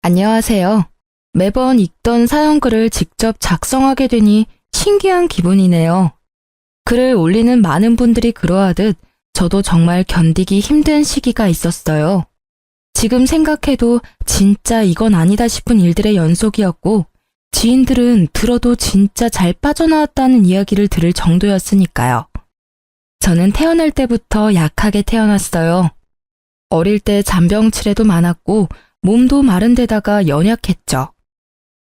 안녕하세요. 매번 읽던 사연글을 직접 작성하게 되니 신기한 기분이네요. 글을 올리는 많은 분들이 그러하듯 저도 정말 견디기 힘든 시기가 있었어요. 지금 생각해도 진짜 이건 아니다 싶은 일들의 연속이었고, 지인들은 들어도 진짜 잘 빠져나왔다는 이야기를 들을 정도였으니까요. 저는 태어날 때부터 약하게 태어났어요. 어릴 때 잔병치레도 많았고 몸도 마른 데다가 연약했죠.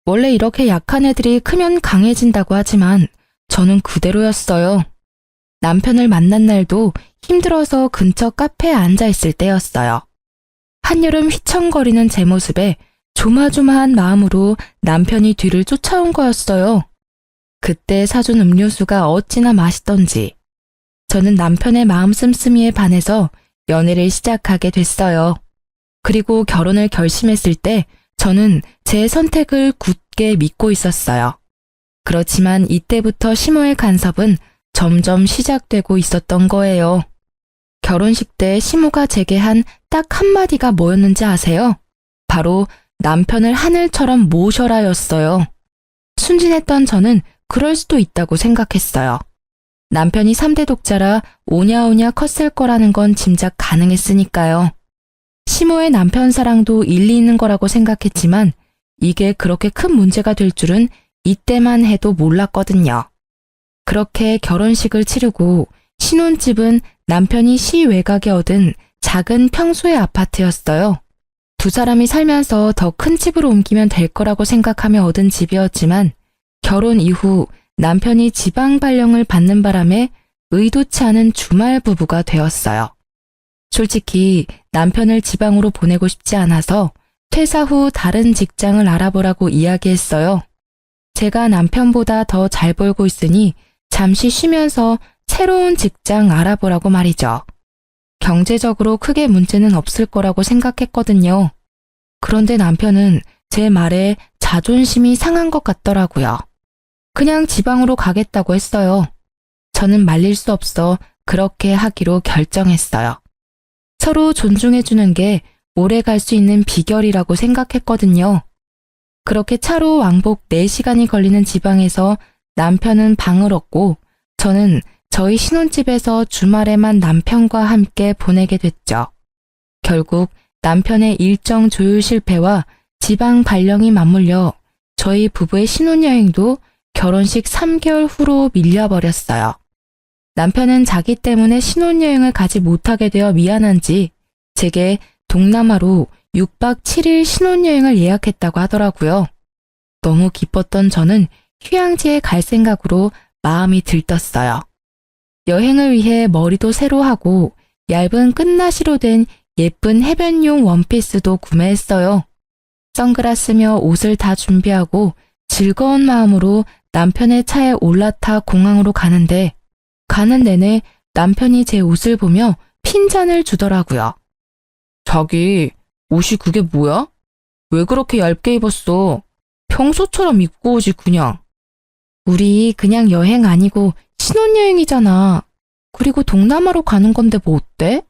원래 이렇게 약한 애들이 크면 강해진다고 하지만 저는 그대로였어요. 남편을 만난 날도 힘들어서 근처 카페에 앉아 있을 때였어요. 한여름 휘청거리는 제 모습에 조마조마한 마음으로 남편이 뒤를 쫓아온 거였어요. 그때 사준 음료수가 어찌나 맛있던지 저는 남편의 마음 씀씀이에 반해서 연애를 시작하게 됐어요. 그리고 결혼을 결심했을 때 저는 제 선택을 굳게 믿고 있었어요. 그렇지만 이때부터 시모의 간섭은 점점 시작되고 있었던 거예요. 결혼식 때 시모가 제게 한 딱 한마디가 뭐였는지 아세요? 바로 남편을 하늘처럼 모셔라였어요. 순진했던 저는 그럴 수도 있다고 생각했어요. 남편이 3대 독자라 오냐오냐 컸을 거라는 건 짐작 가능했으니까요. 시모의 남편 사랑도 일리 있는 거라고 생각했지만 이게 그렇게 큰 문제가 될 줄은 이때만 해도 몰랐거든요. 그렇게 결혼식을 치르고 신혼집은 남편이 시 외곽에 얻은 작은 평소의 아파트였어요. 두 사람이 살면서 더 큰 집으로 옮기면 될 거라고 생각하며 얻은 집이었지만 결혼 이후 남편이 지방 발령을 받는 바람에 의도치 않은 주말 부부가 되었어요. 솔직히 남편을 지방으로 보내고 싶지 않아서 퇴사 후 다른 직장을 알아보라고 이야기했어요. 제가 남편보다 더 잘 벌고 있으니 잠시 쉬면서 새로운 직장 알아보라고 말이죠. 경제적으로 크게 문제는 없을 거라고 생각했거든요. 그런데 남편은 제 말에 자존심이 상한 것 같더라고요. 그냥 지방으로 가겠다고 했어요. 저는 말릴 수 없어 그렇게 하기로 결정했어요. 서로 존중해주는 게 오래 갈 수 있는 비결이라고 생각했거든요. 그렇게 차로 왕복 4시간이 걸리는 지방에서 남편은 방을 얻고 저는 저희 신혼집에서 주말에만 남편과 함께 보내게 됐죠. 결국 남편의 일정 조율 실패와 지방 발령이 맞물려 저희 부부의 신혼여행도 결혼식 3개월 후로 밀려버렸어요. 남편은 자기 때문에 신혼여행을 가지 못하게 되어 미안한지 제게 동남아로 6박 7일 신혼여행을 예약했다고 하더라고요. 너무 기뻤던 저는 휴양지에 갈 생각으로 마음이 들떴어요. 여행을 위해 머리도 새로 하고 얇은 끝나시로 된 예쁜 해변용 원피스도 구매했어요. 선글라스며 옷을 다 준비하고 즐거운 마음으로 남편의 차에 올라타 공항으로 가는데 가는 내내 남편이 제 옷을 보며 핀잔을 주더라고요. 자기, 옷이 그게 뭐야? 왜 그렇게 얇게 입었어? 평소처럼 입고 오지 그냥. 우리 그냥 여행 아니고 신혼여행이잖아. 그리고 동남아로 가는 건데 뭐 어때?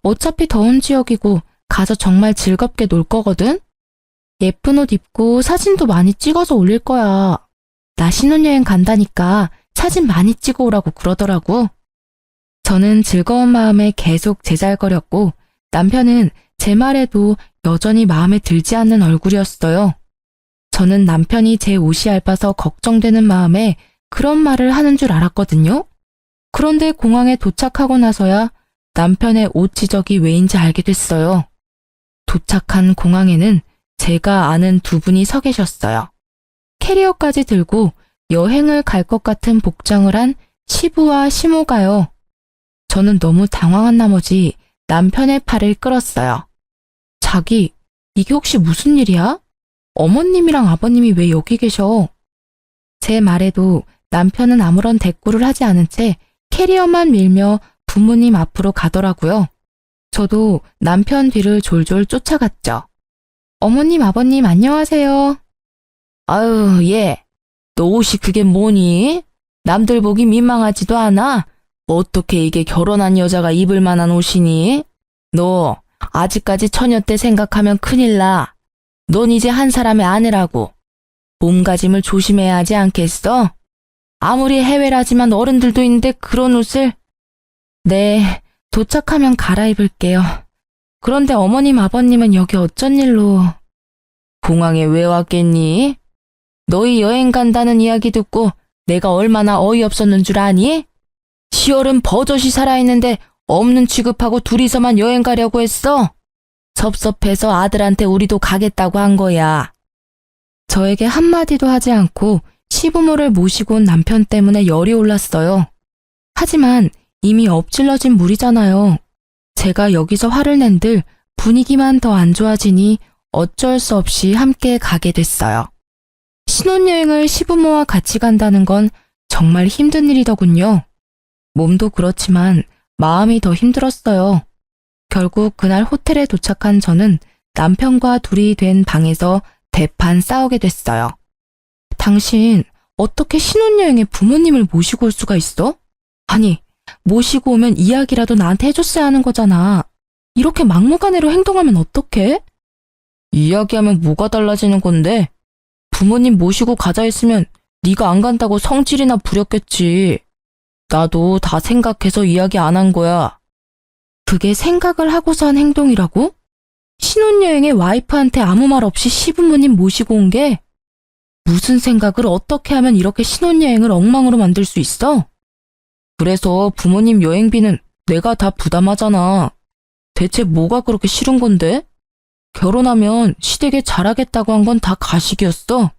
어차피 더운 지역이고 가서 정말 즐겁게 놀 거거든? 예쁜 옷 입고 사진도 많이 찍어서 올릴 거야. 나 신혼여행 간다니까 사진 많이 찍어 오라고 그러더라고. 저는 즐거운 마음에 계속 제잘거렸고 남편은 제 말에도 여전히 마음에 들지 않는 얼굴이었어요. 저는 남편이 제 옷이 얇아서 걱정되는 마음에 그런 말을 하는 줄 알았거든요. 그런데 공항에 도착하고 나서야 남편의 옷 지적이 왜인지 알게 됐어요. 도착한 공항에는 제가 아는 두 분이 서 계셨어요. 캐리어까지 들고 여행을 갈 것 같은 복장을 한 시부와 시모가요. 저는 너무 당황한 나머지 남편의 팔을 끌었어요. 자기, 이게 혹시 무슨 일이야? 어머님이랑 아버님이 왜 여기 계셔? 제 말에도 남편은 아무런 대꾸를 하지 않은 채 캐리어만 밀며 부모님 앞으로 가더라고요. 저도 남편 뒤를 졸졸 쫓아갔죠. 어머님, 아버님 안녕하세요. 아유, 얘, 너 옷이 그게 뭐니? 남들 보기 민망하지도 않아? 어떻게 이게 결혼한 여자가 입을 만한 옷이니? 너 아직까지 처녀 때 생각하면 큰일 나. 넌 이제 한 사람의 아내라고. 몸가짐을 조심해야 하지 않겠어? 아무리 해외라지만 어른들도 있는데 그런 옷을. 네, 도착하면 갈아입을게요. 그런데 어머님 아버님은 여기 어쩐 일로. 공항에 왜 왔겠니? 너희 여행 간다는 이야기 듣고 내가 얼마나 어이없었는 줄 아니? 시월은 버젓이 살아있는데 없는 취급하고 둘이서만 여행 가려고 했어. 섭섭해서 아들한테 우리도 가겠다고 한 거야. 저에게 한마디도 하지 않고 시부모를 모시고 온 남편 때문에 열이 올랐어요. 하지만 이미 엎질러진 물이잖아요. 제가 여기서 화를 낸들 분위기만 더 안 좋아지니 어쩔 수 없이 함께 가게 됐어요. 신혼여행을 시부모와 같이 간다는 건 정말 힘든 일이더군요. 몸도 그렇지만 마음이 더 힘들었어요. 결국 그날 호텔에 도착한 저는 남편과 둘이 된 방에서 대판 싸우게 됐어요. 당신 어떻게 신혼여행에 부모님을 모시고 올 수가 있어? 아니, 모시고 오면 이야기라도 나한테 해줬어야 하는 거잖아. 이렇게 막무가내로 행동하면 어떡해? 이야기하면 뭐가 달라지는 건데? 부모님 모시고 가자 했으면 네가 안 간다고 성질이나 부렸겠지. 나도 다 생각해서 이야기 안 한 거야. 그게 생각을 하고서 한 행동이라고? 신혼여행에 와이프한테 아무 말 없이 시부모님 모시고 온 게? 무슨 생각을 어떻게 하면 이렇게 신혼여행을 엉망으로 만들 수 있어? 그래서 부모님 여행비는 내가 다 부담하잖아. 대체 뭐가 그렇게 싫은 건데? 결혼하면 시댁에 잘하겠다고 한 건 다 가식이었어.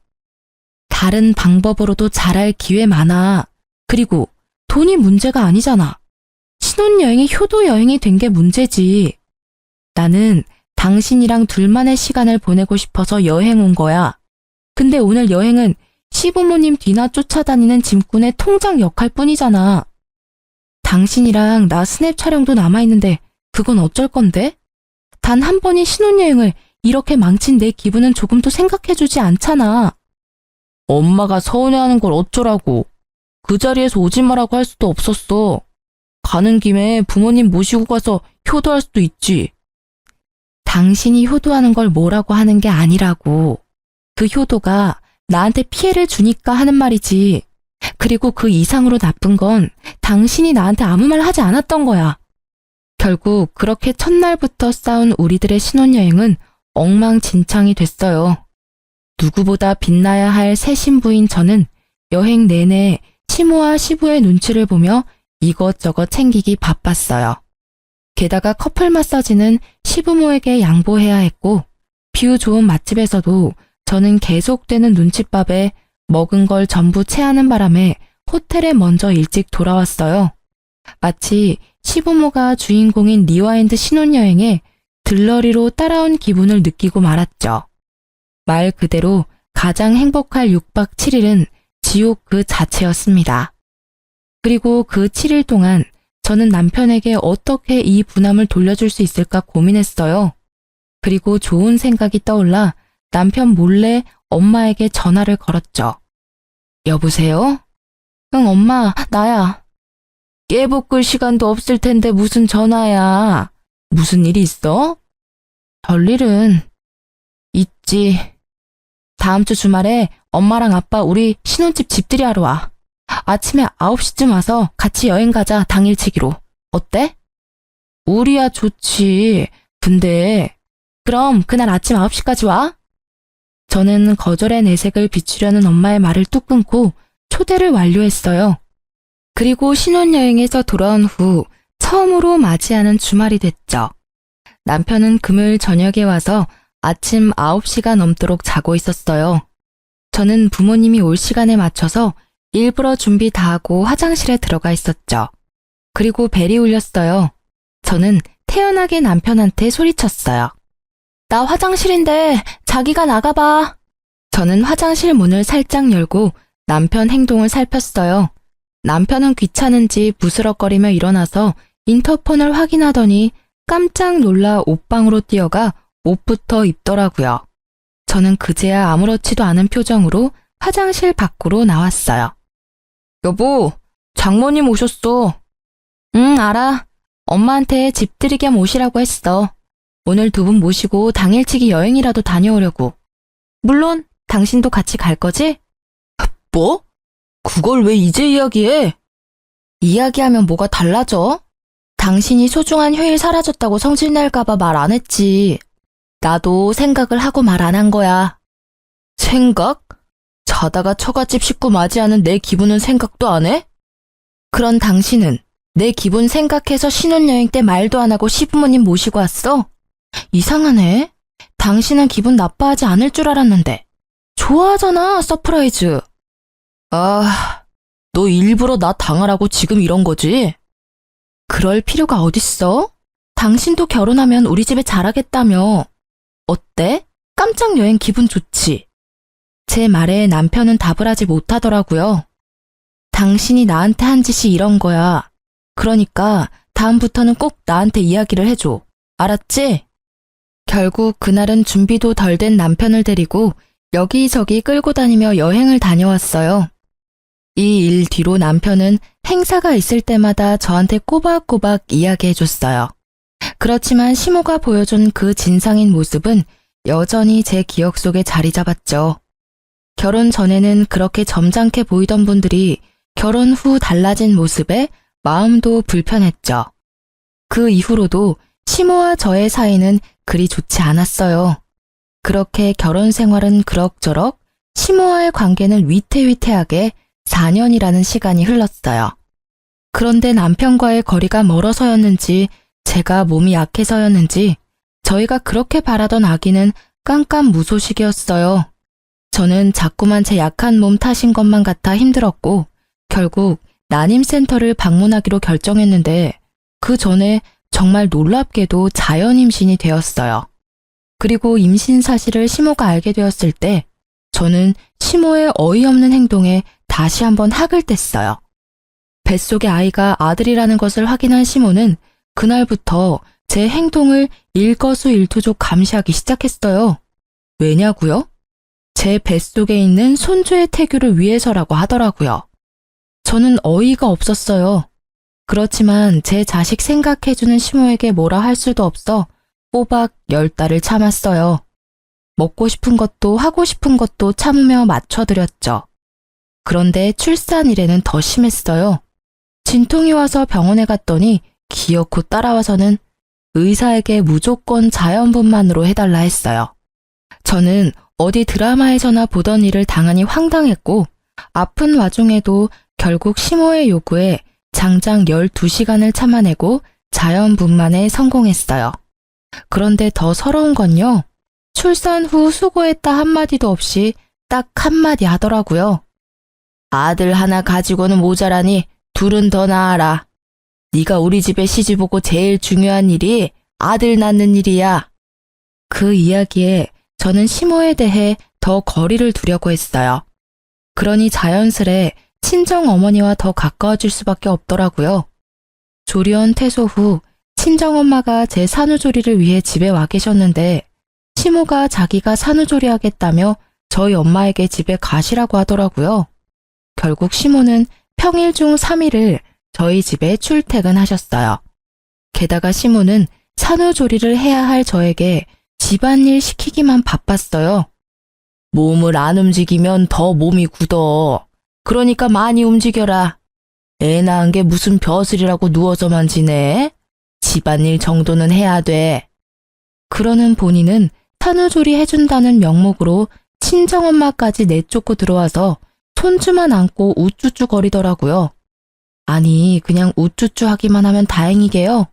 다른 방법으로도 잘할 기회 많아. 그리고 돈이 문제가 아니잖아. 신혼여행이 효도여행이 된 게 문제지. 나는 당신이랑 둘만의 시간을 보내고 싶어서 여행 온 거야. 근데 오늘 여행은 시부모님 뒤나 쫓아다니는 짐꾼의 통장 역할 뿐이잖아. 당신이랑 나 스냅 촬영도 남아있는데 그건 어쩔 건데? 단 한 번의 신혼여행을 이렇게 망친 내 기분은 조금도 생각해주지 않잖아. 엄마가 서운해하는 걸 어쩌라고. 그 자리에서 오지 마라고 할 수도 없었어. 가는 김에 부모님 모시고 가서 효도할 수도 있지. 당신이 효도하는 걸 뭐라고 하는 게 아니라고. 그 효도가 나한테 피해를 주니까 하는 말이지. 그리고 그 이상으로 나쁜 건 당신이 나한테 아무 말 하지 않았던 거야. 결국 그렇게 첫날부터 싸운 우리들의 신혼여행은 엉망진창이 됐어요. 누구보다 빛나야 할 새 신부인 저는 여행 내내 시모와 시부의 눈치를 보며 이것저것 챙기기 바빴어요. 게다가 커플 마사지는 시부모에게 양보해야 했고 뷰 좋은 맛집에서도 저는 계속되는 눈칫밥에 먹은 걸 전부 체하는 바람에 호텔에 먼저 일찍 돌아왔어요. 마치 시부모가 주인공인 리와인드 신혼여행에 들러리로 따라온 기분을 느끼고 말았죠. 말 그대로 가장 행복할 6박 7일은 지옥 그 자체였습니다. 그리고 그 7일 동안 저는 남편에게 어떻게 이 부담을 돌려줄 수 있을까 고민했어요. 그리고 좋은 생각이 떠올라 남편 몰래 엄마에게 전화를 걸었죠. 여보세요? 응, 엄마, 나야. 깨볶을 시간도 없을 텐데 무슨 전화야. 무슨 일이 있어? 별일은 있지. 다음 주 주말에 엄마랑 아빠 우리 신혼집 집들이 하러 와. 아침에 9시쯤 와서 같이 여행 가자, 당일치기로. 어때? 우리야 좋지. 근데 그럼 그날 아침 9시까지 와? 저는 거절의 내색을 비추려는 엄마의 말을 뚝 끊고 초대를 완료했어요. 그리고 신혼여행에서 돌아온 후 처음으로 맞이하는 주말이 됐죠. 남편은 금요일 저녁에 와서 아침 9시가 넘도록 자고 있었어요. 저는 부모님이 올 시간에 맞춰서 일부러 준비 다 하고 화장실에 들어가 있었죠. 그리고 벨이 울렸어요. 저는 태연하게 남편한테 소리쳤어요. 나 화장실인데 자기가 나가봐. 저는 화장실 문을 살짝 열고 남편 행동을 살폈어요. 남편은 귀찮은지 부스럭거리며 일어나서 인터폰을 확인하더니 깜짝 놀라 옷방으로 뛰어가 옷부터 입더라고요. 저는 그제야 아무렇지도 않은 표정으로 화장실 밖으로 나왔어요. 여보, 장모님 오셨어. 응, 알아. 엄마한테 집들이 겸 오시라고 했어. 오늘 두 분 모시고 당일치기 여행이라도 다녀오려고. 물론 당신도 같이 갈 거지? 뭐? 그걸 왜 이제 이야기해? 이야기하면 뭐가 달라져? 당신이 소중한 휴일 사라졌다고 성질낼까봐 말 안 했지. 나도 생각을 하고 말 안 한 거야. 생각? 자다가 처갓집 식구 맞이하는 내 기분은 생각도 안 해? 그런 당신은 내 기분 생각해서 신혼여행 때 말도 안 하고 시부모님 모시고 왔어? 이상하네. 당신은 기분 나빠하지 않을 줄 알았는데. 좋아하잖아, 서프라이즈. 아, 너 일부러 나 당하라고 지금 이런 거지? 그럴 필요가 어딨어? 당신도 결혼하면 우리 집에 잘하겠다며. 어때? 깜짝 여행 기분 좋지? 제 말에 남편은 답을 하지 못하더라고요. 당신이 나한테 한 짓이 이런 거야. 그러니까 다음부터는 꼭 나한테 이야기를 해줘. 알았지? 결국 그날은 준비도 덜 된 남편을 데리고 여기저기 끌고 다니며 여행을 다녀왔어요. 이 일 뒤로 남편은 행사가 있을 때마다 저한테 꼬박꼬박 이야기해줬어요. 그렇지만 시모가 보여준 그 진상인 모습은 여전히 제 기억 속에 자리 잡았죠. 결혼 전에는 그렇게 점잖게 보이던 분들이 결혼 후 달라진 모습에 마음도 불편했죠. 그 이후로도 시모와 저의 사이는 그리 좋지 않았어요. 그렇게 결혼 생활은 그럭저럭, 시모와의 관계는 위태위태하게 4년이라는 시간이 흘렀어요. 그런데 남편과의 거리가 멀어서였는지 제가 몸이 약해서였는지 저희가 그렇게 바라던 아기는 깜깜무소식이었어요. 저는 자꾸만 제 약한 몸 탓인 것만 같아 힘들었고 결국 난임센터를 방문하기로 결정했는데 그 전에 정말 놀랍게도 자연 임신이 되었어요. 그리고 임신 사실을 시모가 알게 되었을 때 저는 시모의 어이없는 행동에 다시 한번 학을 뗐어요. 뱃속의 아이가 아들이라는 것을 확인한 시모는 그날부터 제 행동을 일거수일투족 감시하기 시작했어요. 왜냐고요? 제 뱃속에 있는 손주의 태교를 위해서라고 하더라고요. 저는 어이가 없었어요. 그렇지만 제 자식 생각해주는 시모에게 뭐라 할 수도 없어 꼬박 10달을 참았어요. 먹고 싶은 것도 하고 싶은 것도 참으며 맞춰드렸죠. 그런데 출산일에는 더 심했어요. 진통이 와서 병원에 갔더니 기어코 따라와서는 의사에게 무조건 자연분만으로 해달라 했어요. 저는 어디 드라마에서나 보던 일을 당하니 황당했고 아픈 와중에도 결국 시모의 요구에 장장 12시간을 참아내고 자연분만에 성공했어요. 그런데 더 서러운 건요. 출산 후 수고했다 한마디도 없이 딱 한마디 하더라고요. 아들 하나 가지고는 모자라니 둘은 더 낳아라. 네가 우리 집에 시집 오고 제일 중요한 일이 아들 낳는 일이야. 그 이야기에 저는 시모에 대해 더 거리를 두려고 했어요. 그러니 자연스레 친정어머니와 더 가까워질 수밖에 없더라고요. 조리원 퇴소 후 친정엄마가 제 산후조리를 위해 집에 와 계셨는데 시모가 자기가 산후조리 하겠다며 저희 엄마에게 집에 가시라고 하더라고요. 결국 시모는 평일 중 3일을 저희 집에 출퇴근하셨어요. 게다가 시모는 산후조리를 해야 할 저에게 집안일 시키기만 바빴어요. 몸을 안 움직이면 더 몸이 굳어. 그러니까 많이 움직여라. 애 낳은 게 무슨 벼슬이라고 누워서만 지내? 집안일 정도는 해야 돼. 그러는 본인은 산후조리 해준다는 명목으로 친정엄마까지 내쫓고 들어와서 손주만 안고 우쭈쭈 거리더라고요. 아니 그냥 우쭈쭈 하기만 하면 다행이게요.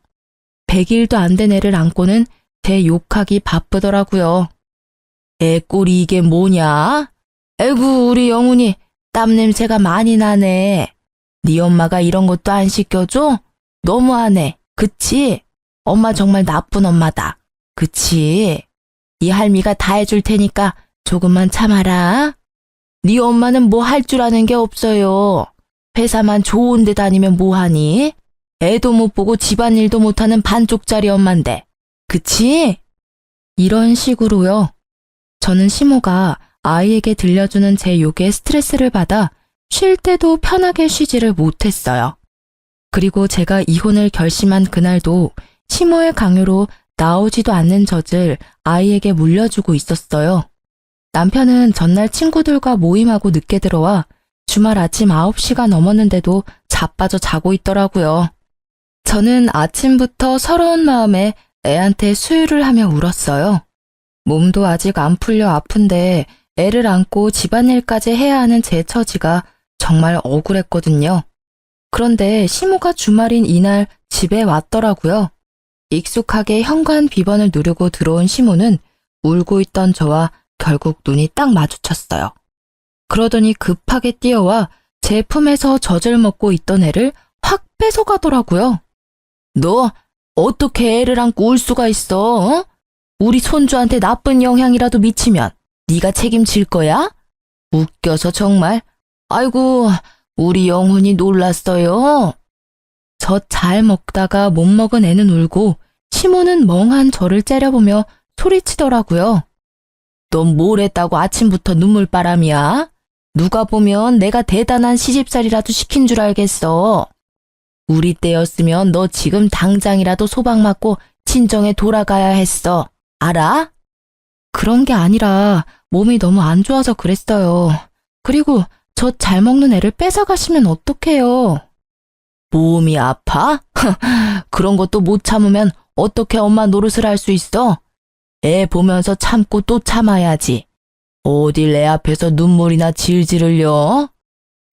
100일도 안 된 애를 안고는 제 욕하기 바쁘더라고요. 애 꼴이 이게 뭐냐? 에구 우리 영훈이 땀 냄새가 많이 나네. 네 엄마가 이런 것도 안 시켜줘? 너무하네. 그치? 엄마 정말 나쁜 엄마다. 그치? 이 할미가 다 해줄 테니까 조금만 참아라. 네 엄마는 뭐 할 줄 아는 게 없어요. 회사만 좋은 데 다니면 뭐하니? 애도 못 보고 집안일도 못하는 반쪽짜리 엄만데. 그치? 이런 식으로요. 저는 시모가 아이에게 들려주는 제 욕에 스트레스를 받아 쉴 때도 편하게 쉬지를 못했어요. 그리고 제가 이혼을 결심한 그날도 시모의 강요로 나오지도 않는 젖을 아이에게 물려주고 있었어요. 남편은 전날 친구들과 모임하고 늦게 들어와 주말 아침 9시가 넘었는데도 자빠져 자고 있더라고요. 저는 아침부터 서러운 마음에 애한테 수유를 하며 울었어요. 몸도 아직 안 풀려 아픈데 애를 안고 집안일까지 해야 하는 제 처지가 정말 억울했거든요. 그런데 시모가 주말인 이날 집에 왔더라고요. 익숙하게 현관 비번을 누르고 들어온 시모는 울고 있던 저와 결국 눈이 딱 마주쳤어요. 그러더니 급하게 뛰어와 제 품에서 젖을 먹고 있던 애를 확 뺏어가더라고요. 너 어떻게 애를 안고 울 수가 있어? 어? 우리 손주한테 나쁜 영향이라도 미치면 네가 책임질 거야? 웃겨서 정말. 아이고, 우리 영훈이 놀랐어요. 젖 잘 먹다가 못 먹은 애는 울고 시모는 멍한 저를 째려보며 소리치더라고요. 넌 뭘 했다고 아침부터 눈물바람이야? 누가 보면 내가 대단한 시집살이라도 시킨 줄 알겠어. 우리 때였으면 너 지금 당장이라도 소박 맞고 친정에 돌아가야 했어. 알아? 그런 게 아니라 몸이 너무 안 좋아서 그랬어요. 그리고 젖 잘 먹는 애를 뺏어가시면 어떡해요? 몸이 아파? 그런 것도 못 참으면 어떻게 엄마 노릇을 할 수 있어? 애 보면서 참고 또 참아야지. 어딜 애 앞에서 눈물이나 질질 흘려?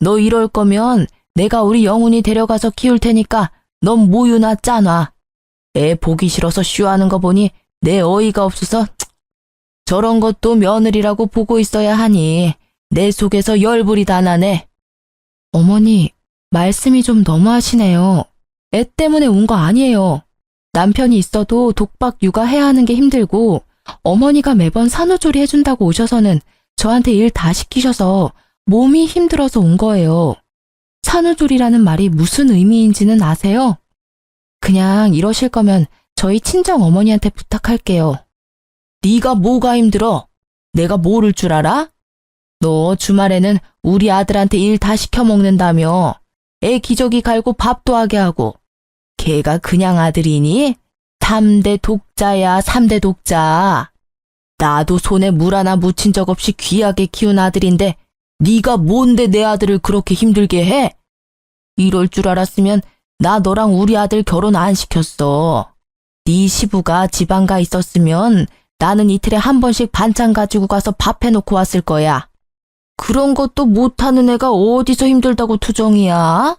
너 이럴 거면 내가 우리 영훈이 데려가서 키울 테니까 넌 모유나 짜놔. 애 보기 싫어서 쉬하는 거 보니 내 어이가 없어서 저런 것도 며느리라고 보고 있어야 하니 내 속에서 열불이 다 나네. 어머니, 말씀이 좀 너무하시네요. 애 때문에 온 거 아니에요. 남편이 있어도 독박 육아해야 하는 게 힘들고 어머니가 매번 산후조리 해준다고 오셔서는 저한테 일 다 시키셔서 몸이 힘들어서 온 거예요. 산후조리라는 말이 무슨 의미인지는 아세요? 그냥 이러실 거면 저희 친정 어머니한테 부탁할게요. 네가 뭐가 힘들어? 내가 모를 줄 알아? 너 주말에는 우리 아들한테 일 다 시켜 먹는다며. 애 기저귀 갈고 밥도 하게 하고. 걔가 그냥 아들이니? 3대 독자야, 3대 독자. 나도 손에 물 하나 묻힌 적 없이 귀하게 키운 아들인데 네가 뭔데 내 아들을 그렇게 힘들게 해? 이럴 줄 알았으면 나 너랑 우리 아들 결혼 안 시켰어. 네 시부가 지방 가 있었으면 나는 이틀에 한 번씩 반찬 가지고 가서 밥 해놓고 왔을 거야. 그런 것도 못하는 애가 어디서 힘들다고 투정이야?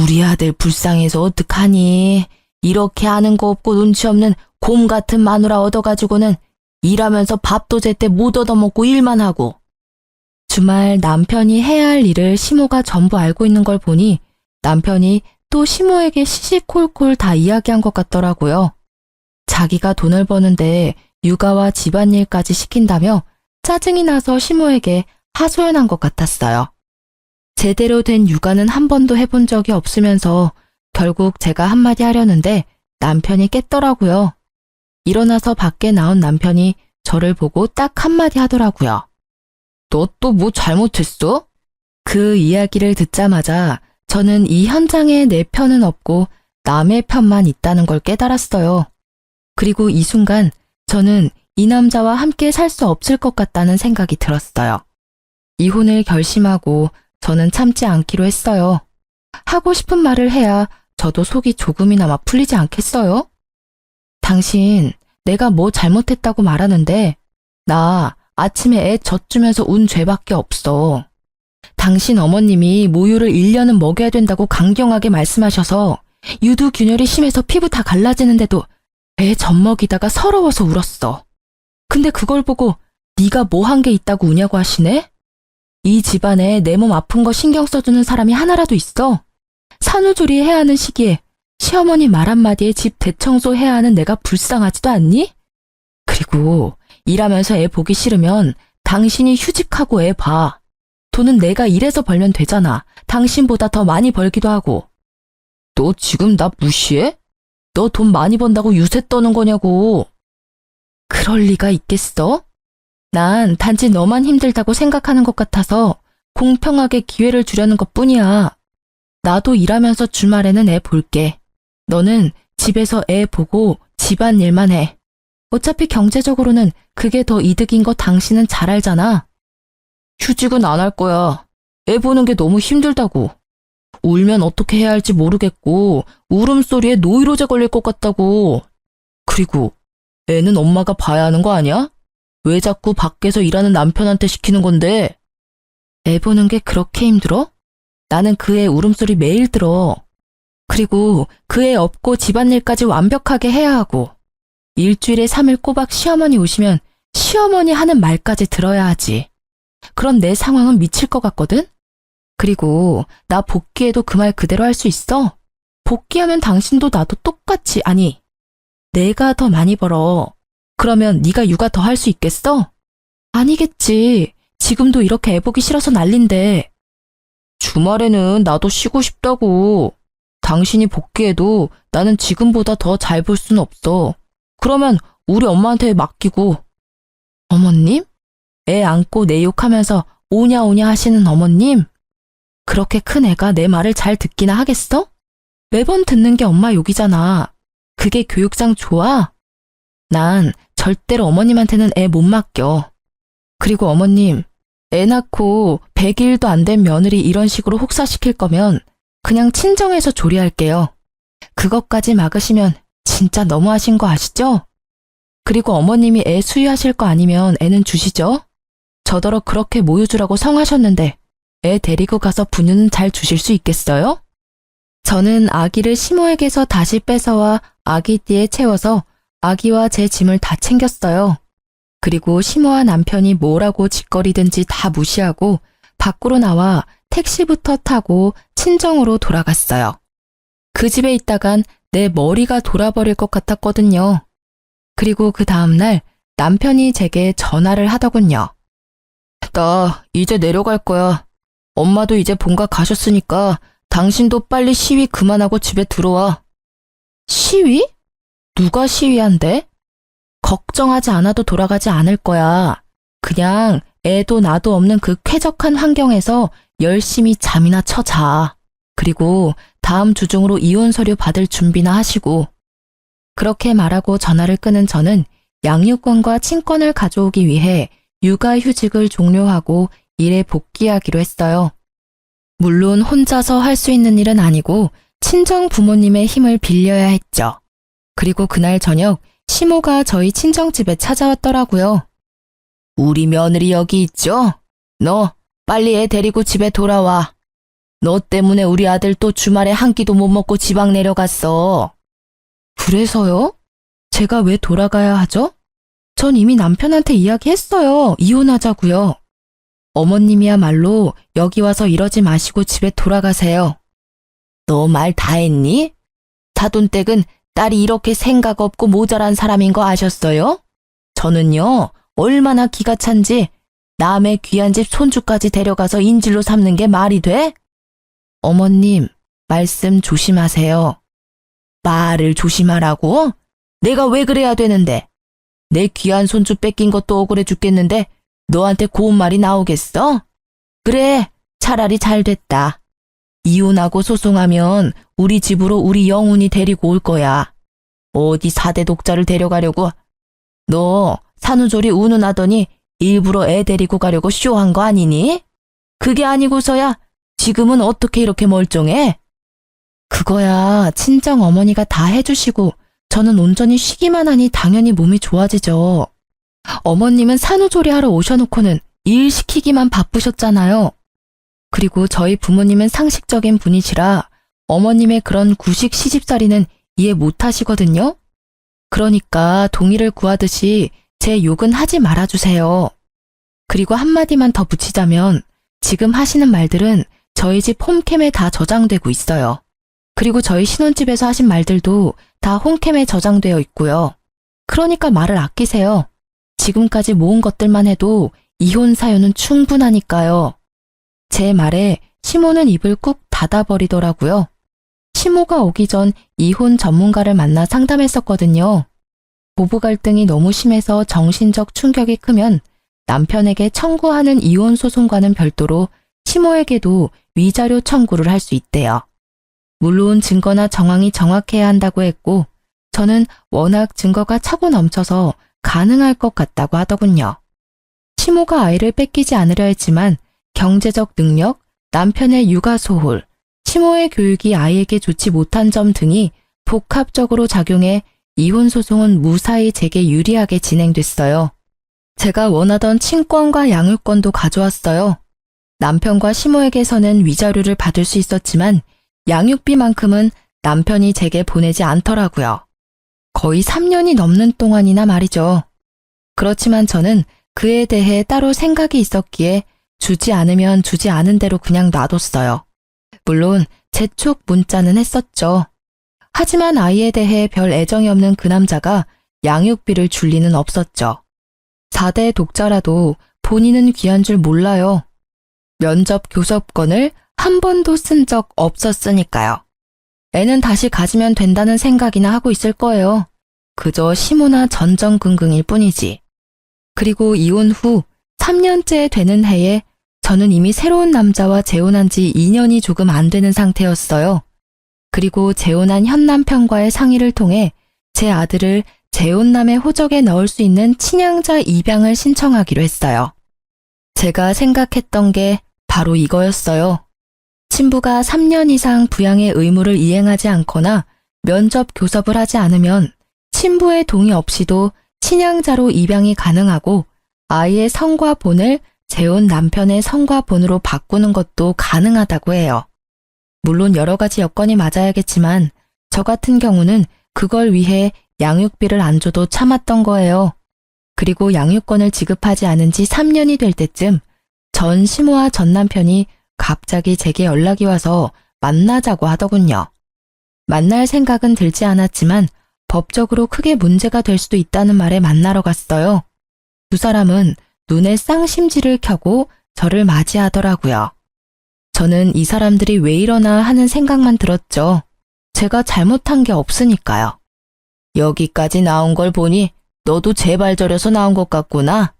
우리 아들 불쌍해서 어떡하니? 이렇게 아는 거 없고 눈치 없는 곰 같은 마누라 얻어가지고는 일하면서 밥도 제때 못 얻어먹고 일만 하고. 주말 남편이 해야 할 일을 시모가 전부 알고 있는 걸 보니 남편이 또 시모에게 시시콜콜 다 이야기한 것 같더라고요. 자기가 돈을 버는데 육아와 집안일까지 시킨다며 짜증이 나서 시모에게 하소연한 것 같았어요. 제대로 된 육아는 한 번도 해본 적이 없으면서 결국 제가 한마디 하려는데 남편이 깼더라고요. 일어나서 밖에 나온 남편이 저를 보고 딱 한마디 하더라고요. 너 또 뭐 잘못했어? 그 이야기를 듣자마자 저는 이 현장에 내 편은 없고 남의 편만 있다는 걸 깨달았어요. 그리고 이 순간 저는 이 남자와 함께 살 수 없을 것 같다는 생각이 들었어요. 이혼을 결심하고 저는 참지 않기로 했어요. 하고 싶은 말을 해야 저도 속이 조금이나마 풀리지 않겠어요? 당신, 내가 뭐 잘못했다고 말하는데 나 아침에 애 젖 주면서 운 죄밖에 없어. 당신 어머님이 모유를 1년은 먹여야 된다고 강경하게 말씀하셔서 유두균열이 심해서 피부 다 갈라지는데도 애 젖 먹이다가 서러워서 울었어. 근데 그걸 보고 네가 뭐 한 게 있다고 우냐고 하시네? 이 집안에 내 몸 아픈 거 신경 써주는 사람이 하나라도 있어? 산후조리 해야 하는 시기에 시어머니 말 한마디에 집 대청소 해야 하는 내가 불쌍하지도 않니? 그리고 일하면서 애 보기 싫으면 당신이 휴직하고 애 봐. 돈은 내가 일해서 벌면 되잖아. 당신보다 더 많이 벌기도 하고. 너 지금 나 무시해? 너 돈 많이 번다고 유세 떠는 거냐고. 그럴 리가 있겠어? 난 단지 너만 힘들다고 생각하는 것 같아서 공평하게 기회를 주려는 것뿐이야. 나도 일하면서 주말에는 애 볼게. 너는 집에서 애 보고 집안일만 해. 어차피 경제적으로는 그게 더 이득인 거 당신은 잘 알잖아. 휴직은 안 할 거야. 애 보는 게 너무 힘들다고. 울면 어떻게 해야 할지 모르겠고 울음소리에 노이로제 걸릴 것 같다고. 그리고 애는 엄마가 봐야 하는 거 아니야? 왜 자꾸 밖에서 일하는 남편한테 시키는 건데? 애 보는 게 그렇게 힘들어? 나는 그 애 울음소리 매일 들어. 그리고 그 애 업고 집안일까지 완벽하게 해야 하고 일주일에 3일 꼬박 시어머니 오시면 시어머니 하는 말까지 들어야 하지. 그럼 내 상황은 미칠 것 같거든? 그리고 나 복귀해도 그 말 그대로 할 수 있어? 복귀하면 당신도 나도 똑같이, 아니, 내가 더 많이 벌어. 그러면 네가 육아 더 할 수 있겠어? 아니겠지. 지금도 이렇게 애 보기 싫어서 난린데. 주말에는 나도 쉬고 싶다고. 당신이 복귀해도 나는 지금보다 더 잘 볼 순 없어. 그러면 우리 엄마한테 맡기고. 어머님? 애 안고 내 욕하면서 오냐 오냐 하시는 어머님? 그렇게 큰 애가 내 말을 잘 듣기나 하겠어? 매번 듣는 게 엄마 욕이잖아. 그게 교육상 좋아? 난 절대로 어머님한테는 애 못 맡겨. 그리고 어머님, 애 낳고 100일도 안 된 며느리 이런 식으로 혹사시킬 거면 그냥 친정에서 조리할게요. 그것까지 막으시면 진짜 너무하신 거 아시죠? 그리고 어머님이 애 수유하실 거 아니면 애는 주시죠? 저더러 그렇게 모유주라고 성하셨는데 애 데리고 가서 분유는 잘 주실 수 있겠어요? 저는 아기를 시모에게서 다시 뺏어와 아기띠에 채워서 아기와 제 짐을 다 챙겼어요. 그리고 시모와 남편이 뭐라고 짓거리든지 다 무시하고 밖으로 나와 택시부터 타고 친정으로 돌아갔어요. 그 집에 있다간 내 머리가 돌아버릴 것 같았거든요. 그리고 그 다음날 남편이 제게 전화를 하더군요. 나 이제 내려갈 거야. 엄마도 이제 본가 가셨으니까 당신도 빨리 시위 그만하고 집에 들어와. 시위? 누가 시위한대? 걱정하지 않아도 돌아가지 않을 거야. 그냥 애도 나도 없는 그 쾌적한 환경에서 열심히 잠이나 쳐 자. 그리고 다음 주 중으로 이혼 서류 받을 준비나 하시고. 그렇게 말하고 전화를 끊은 저는 양육권과 친권을 가져오기 위해 육아휴직을 종료하고 일에 복귀하기로 했어요. 물론 혼자서 할 수 있는 일은 아니고 친정 부모님의 힘을 빌려야 했죠. 그리고 그날 저녁 시모가 저희 친정집에 찾아왔더라고요. 우리 며느리 여기 있죠? 너 빨리 애 데리고 집에 돌아와. 너 때문에 우리 아들 또 주말에 한 끼도 못 먹고 지방 내려갔어. 그래서요? 제가 왜 돌아가야 하죠? 전 이미 남편한테 이야기했어요. 이혼하자고요. 어머님이야말로 여기 와서 이러지 마시고 집에 돌아가세요. 너 말 다 했니? 사돈댁은 딸이 이렇게 생각 없고 모자란 사람인 거 아셨어요? 저는요, 얼마나 기가 찬지 남의 귀한 집 손주까지 데려가서 인질로 삼는 게 말이 돼? 어머님, 말씀 조심하세요. 말을 조심하라고? 내가 왜 그래야 되는데? 내 귀한 손주 뺏긴 것도 억울해 죽겠는데 너한테 고운 말이 나오겠어? 그래, 차라리 잘 됐다. 이혼하고 소송하면 우리 집으로 우리 영훈이 데리고 올 거야. 어디 4대 독자를 데려가려고? 너 산후조리 운운하더니 일부러 애 데리고 가려고 쇼한 거 아니니? 그게 아니고서야 지금은 어떻게 이렇게 멀쩡해? 그거야 친정 어머니가 다 해주시고 저는 온전히 쉬기만 하니 당연히 몸이 좋아지죠. 어머님은 산후조리 하러 오셔놓고는 일 시키기만 바쁘셨잖아요. 그리고 저희 부모님은 상식적인 분이시라 어머님의 그런 구식 시집살이는 이해 못 하시거든요. 그러니까 동의를 구하듯이 제 욕은 하지 말아주세요. 그리고 한마디만 더 붙이자면 지금 하시는 말들은 저희 집 홈캠에 다 저장되고 있어요. 그리고 저희 신혼집에서 하신 말들도 다 홈캠에 저장되어 있고요. 그러니까 말을 아끼세요. 지금까지 모은 것들만 해도 이혼 사유는 충분하니까요. 제 말에 시모는 입을 꾹 닫아버리더라고요. 시모가 오기 전 이혼 전문가를 만나 상담했었거든요. 부부 갈등이 너무 심해서 정신적 충격이 크면 남편에게 청구하는 이혼 소송과는 별도로 시모에게도 위자료 청구를 할 수 있대요. 물론 증거나 정황이 정확해야 한다고 했고 저는 워낙 증거가 차고 넘쳐서 가능할 것 같다고 하더군요. 시모가 아이를 뺏기지 않으려 했지만 경제적 능력, 남편의 육아 소홀, 시모의 교육이 아이에게 좋지 못한 점 등이 복합적으로 작용해 이혼 소송은 무사히 제게 유리하게 진행됐어요. 제가 원하던 친권과 양육권도 가져왔어요. 남편과 시모에게서는 위자료를 받을 수 있었지만 양육비만큼은 남편이 제게 보내지 않더라고요. 거의 3년이 넘는 동안이나 말이죠. 그렇지만 저는 그에 대해 따로 생각이 있었기에 주지 않으면 주지 않은 대로 그냥 놔뒀어요. 물론 재촉 문자는 했었죠. 하지만 아이에 대해 별 애정이 없는 그 남자가 양육비를 줄 리는 없었죠. 4대 독자라도 본인은 귀한 줄 몰라요. 면접 교섭권을 한 번도 쓴 적 없었으니까요. 애는 다시 가지면 된다는 생각이나 하고 있을 거예요. 그저 시모나 전전긍긍일 뿐이지. 그리고 이혼 후 3년째 되는 해에 저는 이미 새로운 남자와 재혼한 지 2년이 조금 안 되는 상태였어요. 그리고 재혼한 현 남편과의 상의를 통해 제 아들을 재혼남의 호적에 넣을 수 있는 친양자 입양을 신청하기로 했어요. 제가 생각했던 게 바로 이거였어요. 친부가 3년 이상 부양의 의무를 이행하지 않거나 면접 교섭을 하지 않으면 친부의 동의 없이도 친양자로 입양이 가능하고 아이의 성과 본을 재혼 남편의 성과 본으로 바꾸는 것도 가능하다고 해요. 물론 여러 가지 여건이 맞아야겠지만 저 같은 경우는 그걸 위해 양육비를 안 줘도 참았던 거예요. 그리고 양육권을 지급하지 않은 지 3년이 될 때쯤 전 시모와 전 남편이 갑자기 제게 연락이 와서 만나자고 하더군요. 만날 생각은 들지 않았지만 법적으로 크게 문제가 될 수도 있다는 말에 만나러 갔어요. 두 사람은 눈에 쌍심지를 켜고 저를 맞이하더라고요. 저는 이 사람들이 왜 이러나 하는 생각만 들었죠. 제가 잘못한 게 없으니까요. 여기까지 나온 걸 보니 너도 제발 저려서 나온 것 같구나.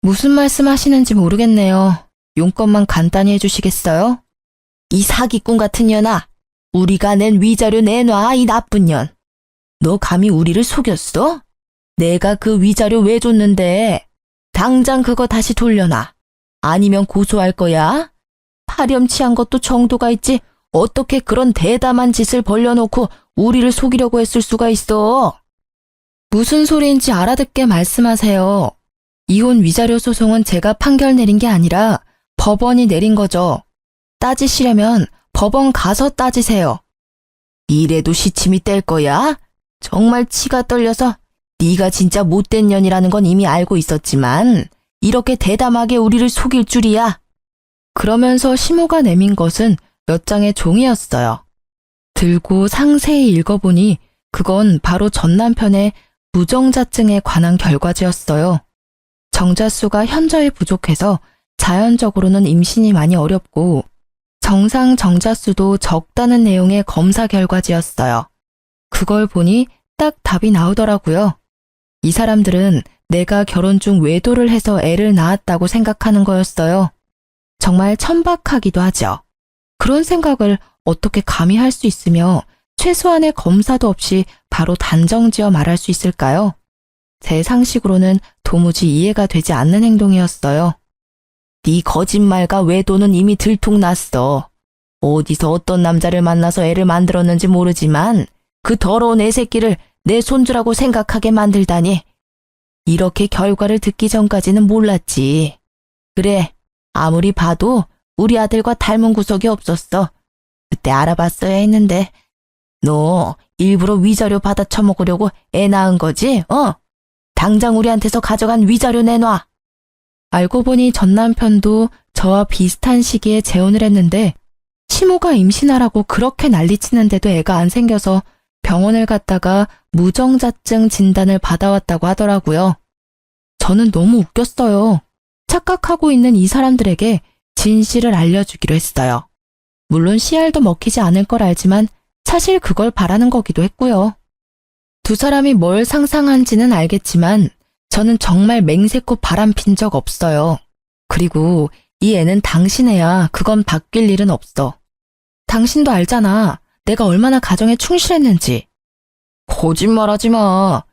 무슨 말씀 하시는지 모르겠네요. 용건만 간단히 해주시겠어요? 이 사기꾼 같은 년아, 우리가 낸 위자료 내놔, 이 나쁜 년. 너 감히 우리를 속였어? 내가 그 위자료 왜 줬는데? 당장 그거 다시 돌려놔. 아니면 고소할 거야. 파렴치한 것도 정도가 있지. 어떻게 그런 대담한 짓을 벌려놓고 우리를 속이려고 했을 수가 있어? 무슨 소리인지 알아듣게 말씀하세요. 이혼 위자료 소송은 제가 판결 내린 게 아니라 법원이 내린 거죠. 따지시려면 법원 가서 따지세요. 이래도 시침이 뗄 거야? 정말 치가 떨려서 네가 진짜 못된 년이라는 건 이미 알고 있었지만 이렇게 대담하게 우리를 속일 줄이야. 그러면서 시모가 내민 것은 몇 장의 종이였어요. 들고 상세히 읽어보니 그건 바로 전 남편의 무정자증에 관한 결과지였어요. 정자수가 현저히 부족해서 자연적으로는 임신이 많이 어렵고 정상 정자수도 적다는 내용의 검사 결과지였어요. 그걸 보니 딱 답이 나오더라고요. 이 사람들은 내가 결혼 중 외도를 해서 애를 낳았다고 생각하는 거였어요. 정말 천박하기도 하죠. 그런 생각을 어떻게 감히 할 수 있으며 최소한의 검사도 없이 바로 단정지어 말할 수 있을까요? 제 상식으로는 도무지 이해가 되지 않는 행동이었어요. 네 거짓말과 외도는 이미 들통났어. 어디서 어떤 남자를 만나서 애를 만들었는지 모르지만 그 더러운 애 새끼를 내 손주라고 생각하게 만들다니. 이렇게 결과를 듣기 전까지는 몰랐지. 그래, 아무리 봐도 우리 아들과 닮은 구석이 없었어. 그때 알아봤어야 했는데. 너 일부러 위자료 받아 처먹으려고 애 낳은 거지? 당장 우리한테서 가져간 위자료 내놔. 알고 보니 전 남편도 저와 비슷한 시기에 재혼을 했는데 시모가 임신하라고 그렇게 난리치는데도 애가 안 생겨서 병원을 갔다가 무정자증 진단을 받아왔다고 하더라고요. 저는 너무 웃겼어요. 착각하고 있는 이 사람들에게 진실을 알려주기로 했어요. 물론 씨알도 먹히지 않을 걸 알지만 사실 그걸 바라는 거기도 했고요. 두 사람이 뭘 상상한지는 알겠지만 저는 정말 맹세코 바람핀 적 없어요. 그리고 이 애는 당신 애야. 그건 바뀔 일은 없어. 당신도 알잖아. 내가 얼마나 가정에 충실했는지. 거짓말하지 마.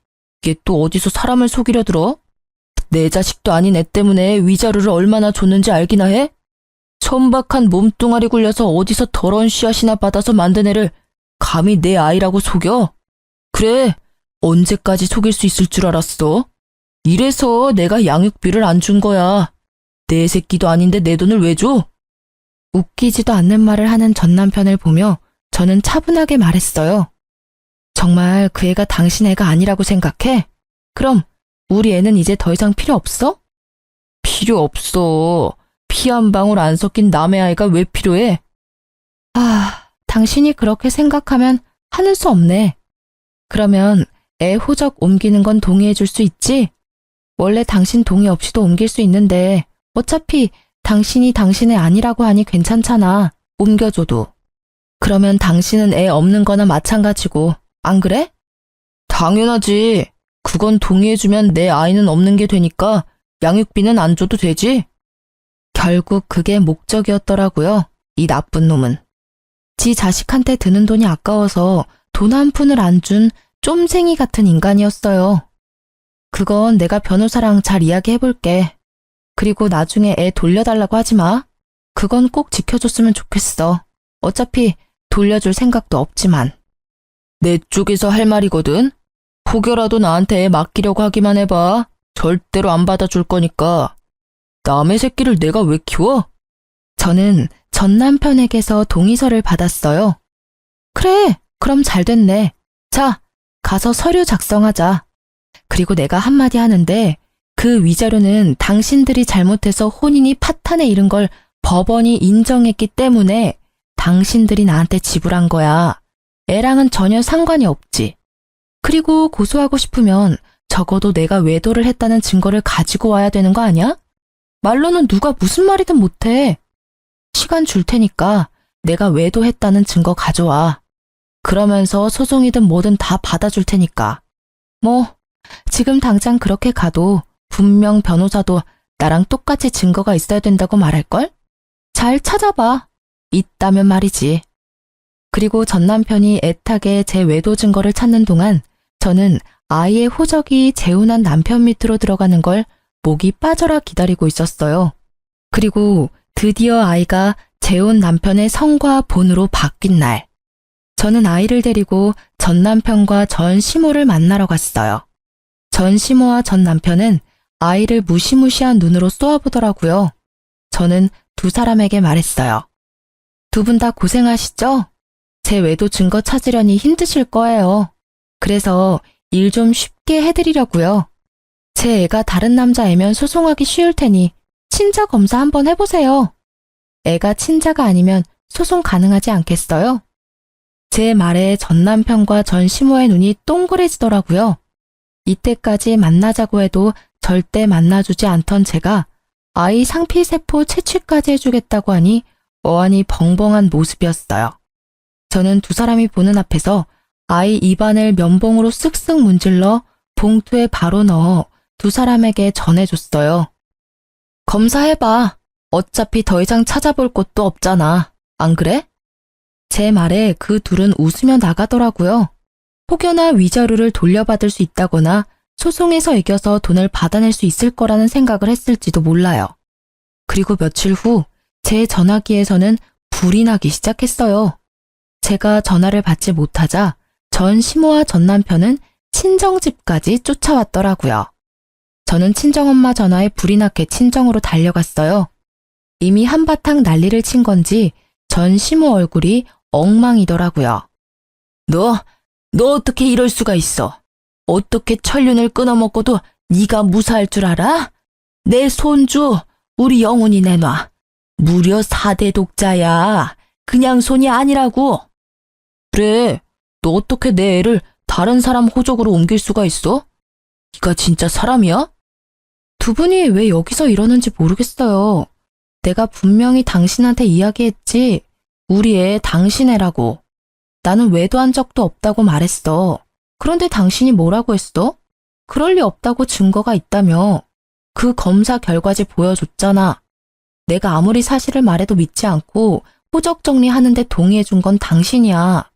이게 또 어디서 사람을 속이려 들어? 내 자식도 아닌 애 때문에 위자료를 얼마나 줬는지 알기나 해? 천박한 몸뚱아리 굴려서 어디서 더러운 씨앗이나 받아서 만든 애를 감히 내 아이라고 속여? 그래, 언제까지 속일 수 있을 줄 알았어? 이래서 내가 양육비를 안 준 거야. 내 새끼도 아닌데 내 돈을 왜 줘? 웃기지도 않는 말을 하는 전 남편을 보며 저는 차분하게 말했어요. 정말 그 애가 당신 애가 아니라고 생각해? 그럼 우리 애는 이제 더 이상 필요 없어? 필요 없어. 피 한 방울 안 섞인 남의 아이가 왜 필요해? 당신이 그렇게 생각하면 하는 수 없네. 그러면 애 호적 옮기는 건 동의해 줄 수 있지? 원래 당신 동의 없이도 옮길 수 있는데 어차피 당신이 당신의 아니라고 하니 괜찮잖아. 옮겨줘도. 그러면 당신은 애 없는 거나 마찬가지고, 안 그래? 당연하지. 그건 동의해주면 내 아이는 없는 게 되니까 양육비는 안 줘도 되지. 결국 그게 목적이었더라고요. 이 나쁜 놈은. 지 자식한테 드는 돈이 아까워서 돈 한 푼을 안 준 쫌생이 같은 인간이었어요. 그건 내가 변호사랑 잘 이야기해볼게. 그리고 나중에 애 돌려달라고 하지 마. 그건 꼭 지켜줬으면 좋겠어. 어차피 돌려줄 생각도 없지만. 내 쪽에서 할 말이거든. 혹여라도 나한테 애 맡기려고 하기만 해봐. 절대로 안 받아줄 거니까. 남의 새끼를 내가 왜 키워? 저는 전 남편에게서 동의서를 받았어요. 그래, 그럼 잘 됐네. 자, 가서 서류 작성하자. 그리고 내가 한마디 하는데 그 위자료는 당신들이 잘못해서 혼인이 파탄에 이른 걸 법원이 인정했기 때문에 당신들이 나한테 지불한 거야. 애랑은 전혀 상관이 없지. 그리고 고소하고 싶으면 적어도 내가 외도를 했다는 증거를 가지고 와야 되는 거 아니야? 말로는 누가 무슨 말이든 못해. 시간 줄 테니까 내가 외도했다는 증거 가져와. 그러면서 소송이든 뭐든 다 받아줄 테니까. 뭐 지금 당장 그렇게 가도 분명 변호사도 나랑 똑같이 증거가 있어야 된다고 말할걸? 잘 찾아봐. 있다면 말이지. 그리고 전 남편이 애타게 제 외도 증거를 찾는 동안 저는 아이의 호적이 재혼한 남편 밑으로 들어가는 걸 목이 빠져라 기다리고 있었어요. 그리고 드디어 아이가 재혼 남편의 성과 본으로 바뀐 날, 저는 아이를 데리고 전 남편과 전 시모를 만나러 갔어요. 전 시모와 전 남편은 아이를 무시무시한 눈으로 쏘아보더라고요. 저는 두 사람에게 말했어요. 두 분 다 고생하시죠? 제 외도 증거 찾으려니 힘드실 거예요. 그래서 일 좀 쉽게 해드리려고요. 제 애가 다른 남자애면 소송하기 쉬울 테니 친자 검사 한번 해보세요. 애가 친자가 아니면 소송 가능하지 않겠어요? 제 말에 전 남편과 전 시모의 눈이 동그래지더라고요. 이때까지 만나자고 해도 절대 만나주지 않던 제가 아이 상피세포 채취까지 해주겠다고 하니 어안이 벙벙한 모습이었어요. 저는 두 사람이 보는 앞에서 아이 입안을 면봉으로 쓱쓱 문질러 봉투에 바로 넣어 두 사람에게 전해줬어요. 검사해봐. 어차피 더 이상 찾아볼 곳도 없잖아. 안 그래? 제 말에 그 둘은 웃으며 나가더라고요. 혹여나 위자료를 돌려받을 수 있다거나 소송에서 이겨서 돈을 받아낼 수 있을 거라는 생각을 했을지도 몰라요. 그리고 며칠 후 제 전화기에서는 불이 나기 시작했어요. 제가 전화를 받지 못하자 전 시모와 전 남편은 친정집까지 쫓아왔더라고요. 저는 친정엄마 전화에 불이 나게 친정으로 달려갔어요. 이미 한바탕 난리를 친 건지 전 시모 얼굴이 엉망이더라고요. 너 어떻게 이럴 수가 있어? 어떻게 천륜을 끊어먹고도 네가 무사할 줄 알아? 내 손주 우리 영훈이 내놔. 무려 4대 독자야. 그냥 손이 아니라고. 그래, 너 어떻게 내 애를 다른 사람 호적으로 옮길 수가 있어? 네가 진짜 사람이야? 두 분이 왜 여기서 이러는지 모르겠어요. 내가 분명히 당신한테 이야기했지. 우리 애 당신 애라고. 나는 외도한 적도 없다고 말했어. 그런데 당신이 뭐라고 했어? 그럴 리 없다고 증거가 있다며. 그 검사 결과지 보여줬잖아. 내가 아무리 사실을 말해도 믿지 않고 호적 정리하는데 동의해준 건 당신이야.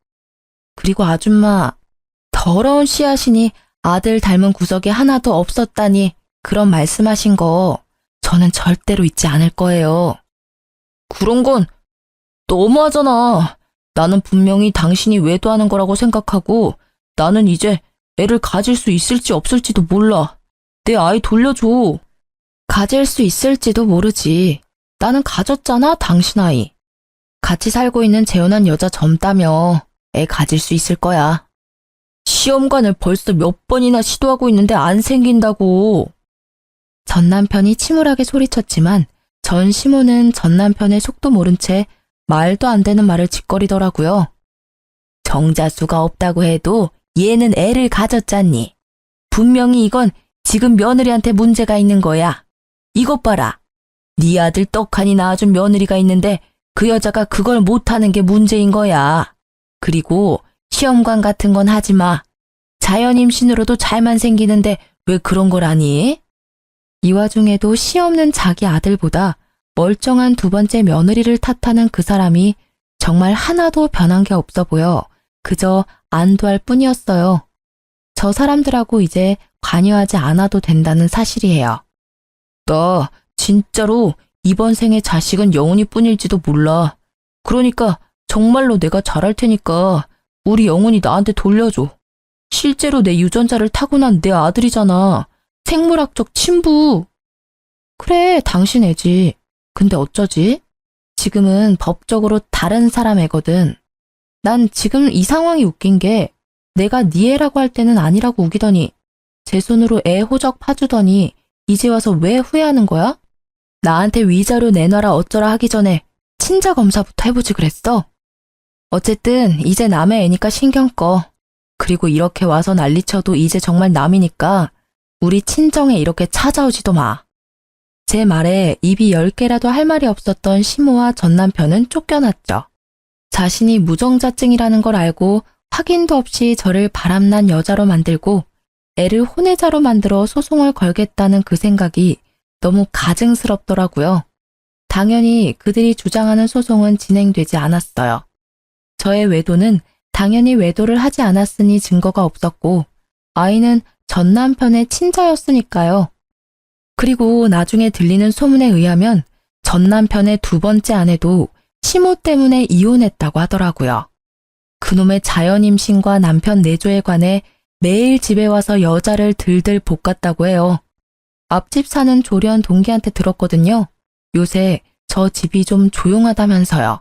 그리고 아줌마, 더러운 씨앗이니 아들 닮은 구석이 하나도 없었다니 그런 말씀하신 거 저는 절대로 잊지 않을 거예요. 그런 건 너무하잖아. 나는 분명히 당신이 외도하는 거라고 생각하고 나는 이제 애를 가질 수 있을지 없을지도 몰라. 내 아이 돌려줘. 가질 수 있을지도 모르지. 나는 가졌잖아, 당신 아이. 같이 살고 있는 재혼한 여자 젊다며 애 가질 수 있을 거야. 시험관을 벌써 몇 번이나 시도하고 있는데 안 생긴다고. 전 남편이 침울하게 소리쳤지만 전 시모는 전 남편의 속도 모른 채 말도 안 되는 말을 짓거리더라고요. 정자수가 없다고 해도 얘는 애를 가졌잖니. 분명히 이건 지금 며느리한테 문제가 있는 거야. 이것 봐라. 네 아들 떡하니 낳아준 며느리가 있는데 그 여자가 그걸 못하는 게 문제인 거야. 그리고 시험관 같은 건 하지 마. 자연 임신으로도 잘만 생기는데 왜 그런 걸 하니? 이 와중에도 시 없는 자기 아들보다 멀쩡한 두 번째 며느리를 탓하는 그 사람이 정말 하나도 변한 게 없어 보여 그저 안도할 뿐이었어요. 저 사람들하고 이제 관여하지 않아도 된다는 사실이에요. 나 진짜로 이번 생에 자식은 영훈이 뿐일지도 몰라. 그러니까 정말로 내가 잘할 테니까 우리 영훈이 나한테 돌려줘. 실제로 내 유전자를 타고난 내 아들이잖아. 생물학적 친부. 그래, 당신 애지. 근데 어쩌지? 지금은 법적으로 다른 사람 애거든. 난 지금 이 상황이 웃긴 게 내가 네 애라고 할 때는 아니라고 우기더니 제 손으로 애 호적 파주더니 이제 와서 왜 후회하는 거야? 나한테 위자료 내놔라 어쩌라 하기 전에 친자 검사부터 해보지 그랬어? 어쨌든 이제 남의 애니까 신경 꺼. 그리고 이렇게 와서 난리쳐도 이제 정말 남이니까 우리 친정에 이렇게 찾아오지도 마. 제 말에 입이 10개라도 할 말이 없었던 시모와 전 남편은 쫓겨났죠. 자신이 무정자증이라는 걸 알고 확인도 없이 저를 바람난 여자로 만들고 애를 혼외자로 만들어 소송을 걸겠다는 그 생각이 너무 가증스럽더라고요. 당연히 그들이 주장하는 소송은 진행되지 않았어요. 저의 외도는 당연히 외도를 하지 않았으니 증거가 없었고 아이는 전 남편의 친자였으니까요. 그리고 나중에 들리는 소문에 의하면 전 남편의 두 번째 아내도 시모 때문에 이혼했다고 하더라고요. 그놈의 자연임신과 남편 내조에 관해 매일 집에 와서 여자를 들들 볶았다고 해요. 앞집 사는 조련 동기한테 들었거든요. 요새 저 집이 좀 조용하다면서요.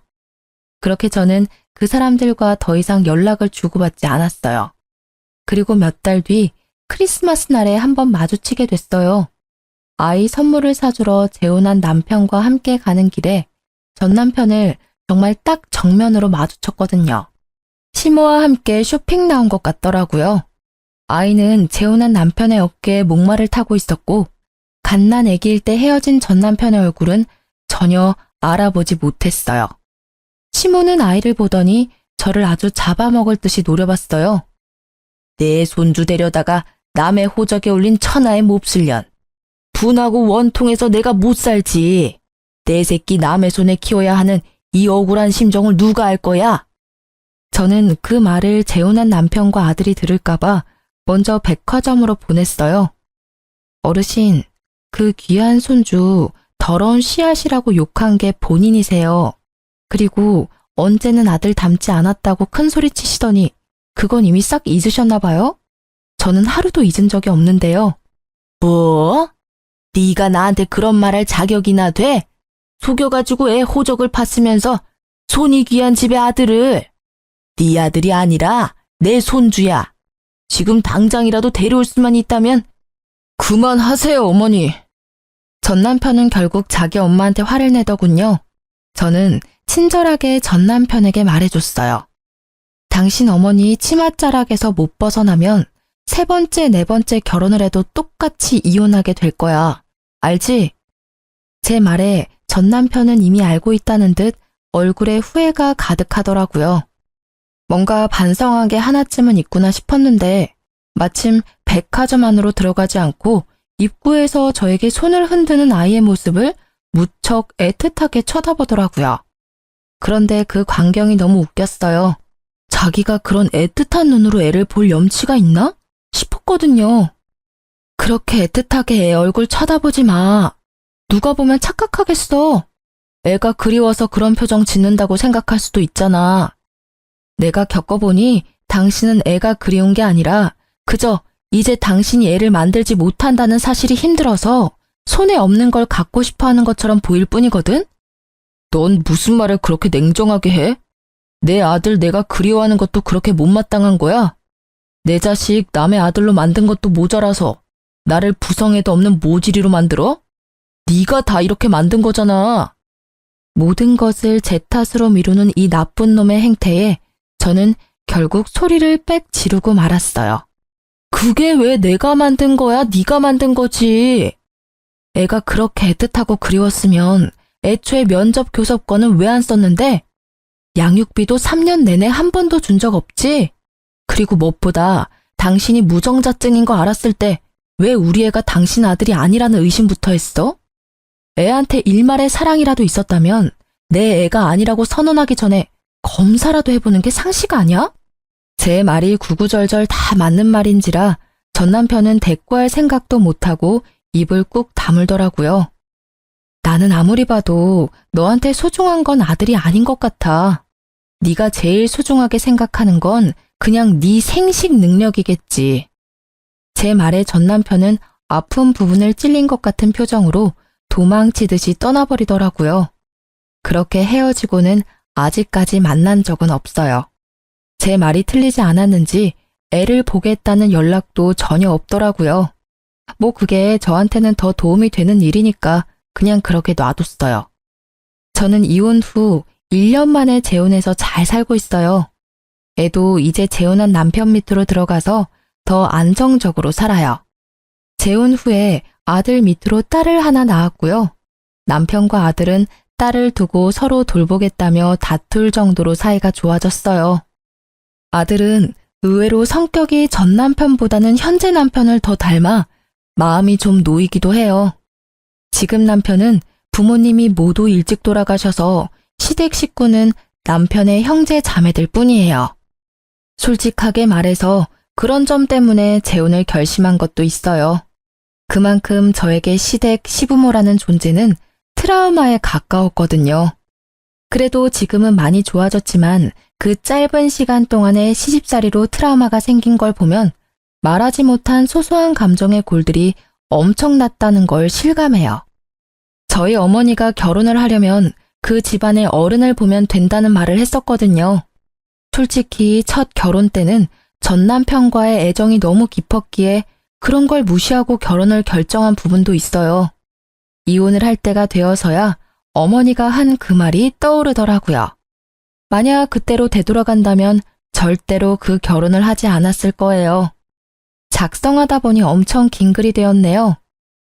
그렇게 저는 그 사람들과 더 이상 연락을 주고받지 않았어요. 그리고 몇 달 뒤 크리스마스 날에 한번 마주치게 됐어요. 아이 선물을 사주러 재혼한 남편과 함께 가는 길에 전 남편을 정말 딱 정면으로 마주쳤거든요. 시모와 함께 쇼핑 나온 것 같더라고요. 아이는 재혼한 남편의 어깨에 목마를 타고 있었고 갓난 아기일 때 헤어진 전 남편의 얼굴은 전혀 알아보지 못했어요. 시모는 아이를 보더니 저를 아주 잡아먹을 듯이 노려봤어요. 내 손주 데려다가 남의 호적에 올린 천하의 몹쓸년. 분하고 원통해서 내가 못 살지. 내 새끼 남의 손에 키워야 하는 이 억울한 심정을 누가 알 거야? 저는 그 말을 재혼한 남편과 아들이 들을까봐 먼저 백화점으로 보냈어요. 어르신, 그 귀한 손주 더러운 씨앗이라고 욕한 게 본인이세요. 그리고 언제는 아들 닮지 않았다고 큰 소리 치시더니 그건 이미 싹 잊으셨나 봐요? 저는 하루도 잊은 적이 없는데요. 뭐? 네가 나한테 그런 말할 자격이나 돼? 속여가지고 애 호적을 팠으면서 손이 귀한 집의 아들을. 네 아들이 아니라 내 손주야. 지금 당장이라도 데려올 수만 있다면 그만하세요, 어머니. 전 남편은 결국 자기 엄마한테 화를 내더군요. 저는 친절하게 전 남편에게 말해줬어요. 당신 어머니 치맛자락에서 못 벗어나면 세 번째, 네 번째 결혼을 해도 똑같이 이혼하게 될 거야. 알지? 제 말에 전 남편은 이미 알고 있다는 듯 얼굴에 후회가 가득하더라고요. 뭔가 반성한 게 하나쯤은 있구나 싶었는데 마침 백화점 안으로 들어가지 않고 입구에서 저에게 손을 흔드는 아이의 모습을 무척 애틋하게 쳐다보더라고요. 그런데 그 광경이 너무 웃겼어요. 자기가 그런 애틋한 눈으로 애를 볼 염치가 있나? 싶었거든요. 그렇게 애틋하게 애 얼굴 쳐다보지 마. 누가 보면 착각하겠어. 애가 그리워서 그런 표정 짓는다고 생각할 수도 있잖아. 내가 겪어보니 당신은 애가 그리운 게 아니라 그저 이제 당신이 애를 만들지 못한다는 사실이 힘들어서 손에 없는 걸 갖고 싶어 하는 것처럼 보일 뿐이거든? 넌 무슨 말을 그렇게 냉정하게 해? 내 아들 내가 그리워하는 것도 그렇게 못마땅한 거야? 내 자식 남의 아들로 만든 것도 모자라서 나를 부성애도 없는 모지리로 만들어? 네가 다 이렇게 만든 거잖아. 모든 것을 제 탓으로 미루는 이 나쁜 놈의 행태에 저는 결국 소리를 빽 지르고 말았어요. 그게 왜 내가 만든 거야? 네가 만든 거지. 애가 그렇게 애틋하고 그리웠으면 애초에 면접 교섭권은 왜 안 썼는데? 양육비도 3년 내내 한 번도 준 적 없지? 그리고 무엇보다 당신이 무정자증인 거 알았을 때 왜 우리 애가 당신 아들이 아니라는 의심부터 했어? 애한테 일말의 사랑이라도 있었다면 내 애가 아니라고 선언하기 전에 검사라도 해보는 게 상식 아니야? 제 말이 구구절절 다 맞는 말인지라 전 남편은 대꾸할 생각도 못하고 입을 꾹 다물더라고요. 나는 아무리 봐도 너한테 소중한 건 아들이 아닌 것 같아. 네가 제일 소중하게 생각하는 건 그냥 네 생식 능력이겠지. 제 말에 전 남편은 아픈 부분을 찔린 것 같은 표정으로 도망치듯이 떠나버리더라고요. 그렇게 헤어지고는 아직까지 만난 적은 없어요. 제 말이 틀리지 않았는지 애를 보겠다는 연락도 전혀 없더라고요. 뭐 그게 저한테는 더 도움이 되는 일이니까 그냥 그렇게 놔뒀어요. 저는 이혼 후 1년 만에 재혼해서 잘 살고 있어요. 애도 이제 재혼한 남편 밑으로 들어가서 더 안정적으로 살아요. 재혼 후에 아들 밑으로 딸을 하나 낳았고요. 남편과 아들은 딸을 두고 서로 돌보겠다며 다툴 정도로 사이가 좋아졌어요. 아들은 의외로 성격이 전 남편보다는 현재 남편을 더 닮아 마음이 좀 놓이기도 해요. 지금 남편은 부모님이 모두 일찍 돌아가셔서 시댁 식구는 남편의 형제 자매들 뿐이에요. 솔직하게 말해서 그런 점 때문에 재혼을 결심한 것도 있어요. 그만큼 저에게 시댁 시부모라는 존재는 트라우마에 가까웠거든요. 그래도 지금은 많이 좋아졌지만 그 짧은 시간 동안에 시집살이로 트라우마가 생긴 걸 보면 말하지 못한 소소한 감정의 골들이 엄청났다는 걸 실감해요. 저희 어머니가 결혼을 하려면 그 집안의 어른을 보면 된다는 말을 했었거든요. 솔직히 첫 결혼 때는 전 남편과의 애정이 너무 깊었기에 그런 걸 무시하고 결혼을 결정한 부분도 있어요. 이혼을 할 때가 되어서야 어머니가 한 그 말이 떠오르더라고요. 만약 그때로 되돌아간다면 절대로 그 결혼을 하지 않았을 거예요. 작성하다 보니 엄청 긴 글이 되었네요.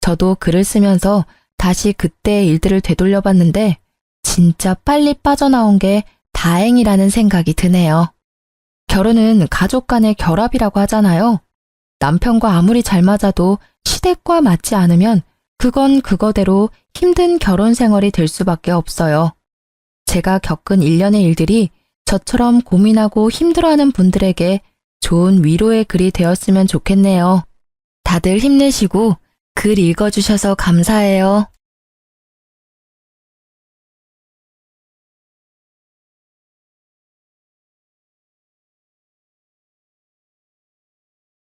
저도 글을 쓰면서 다시 그때의 일들을 되돌려봤는데 진짜 빨리 빠져나온 게 다행이라는 생각이 드네요. 결혼은 가족 간의 결합이라고 하잖아요. 남편과 아무리 잘 맞아도 시댁과 맞지 않으면 그건 그거대로 힘든 결혼 생활이 될 수밖에 없어요. 제가 겪은 일련의 일들이 저처럼 고민하고 힘들어하는 분들에게 좋은 위로의 글이 되었으면 좋겠네요. 다들 힘내시고 글 읽어주셔서 감사해요.